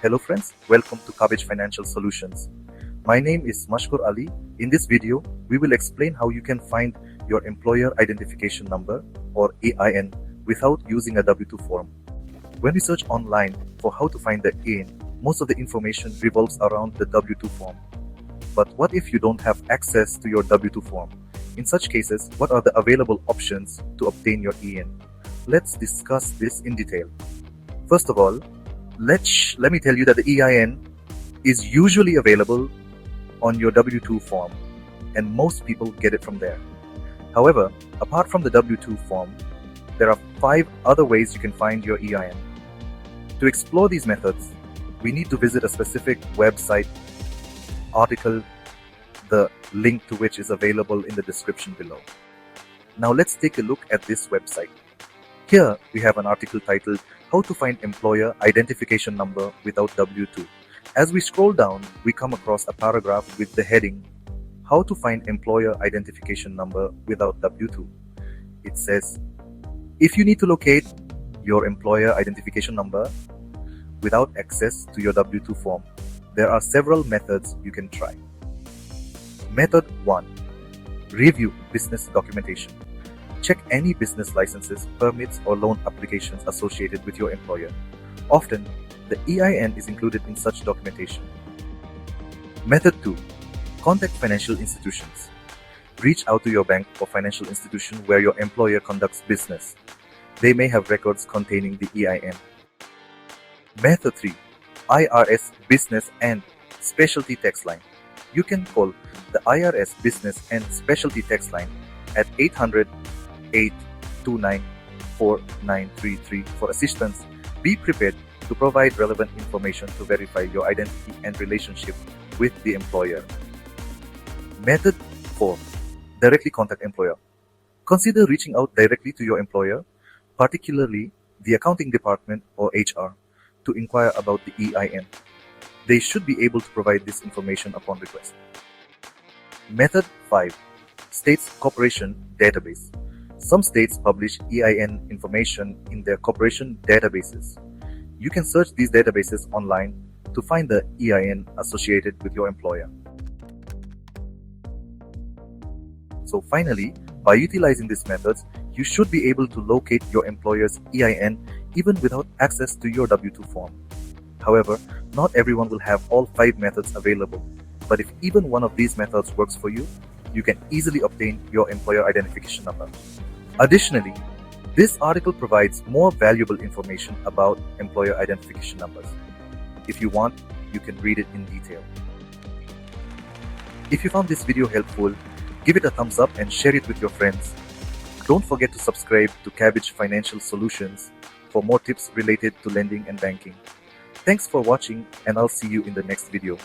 Hello friends, welcome to Cabbage Financial Solutions. My name is Mashkur Ali. In this video, we will explain how you can find your employer identification number or EIN without using a W-2 form. When we search online for how to find the EIN, most of the information revolves around the W-2 form. But what if you don't have access to your W-2 form? In such cases, what are the available options to obtain your EIN? Let's discuss this in detail. First of all, let me tell you that the EIN is usually available on your W-2 form, and most people get it from there. However, apart from the W-2 form, there are 5 other ways you can find your EIN. To explore these methods, we need to visit a specific website article, the link to which is available in the description below. Now let's take a look at this website. Here we have an article titled How to Find Employer Identification Number Without W-2. As we scroll down, we come across a paragraph with the heading How to Find Employer Identification Number Without W-2. It says, if you need to locate your employer identification number without access to your W-2 form, there are several methods you can try. Method 1. Review business documentation. Check any business licenses, permits, or loan applications associated with your employer. Often, the EIN is included in such documentation. Method 2. Contact financial institutions. Reach out to your bank or financial institution where your employer conducts business. They may have records containing the EIN. Method 3. IRS Business and Specialty Tax Line. You can call the IRS Business and Specialty Tax Line at 800-829-4933 for assistance. Be prepared to provide relevant information to verify your identity and relationship with the employer. Method 4. Directly contact employer. Consider reaching out directly to your employer, particularly the accounting department or HR, to inquire about the EIN. They should be able to provide this information upon request. Method 5. States Corporation Database. Some states publish EIN information in their corporation databases. You can search these databases online to find the EIN associated with your employer. So finally, by utilizing these methods, you should be able to locate your employer's EIN even without access to your W-2 form. However, not everyone will have all 5 methods available, but if even one of these methods works for you, you can easily obtain your employer identification number. Additionally, this article provides more valuable information about employer identification numbers. If you want, you can read it in detail. If you found this video helpful, give it a thumbs up and share it with your friends. Don't forget to subscribe to Cabbage Financial Solutions for more tips related to lending and banking. Thanks for watching, and I'll see you in the next video.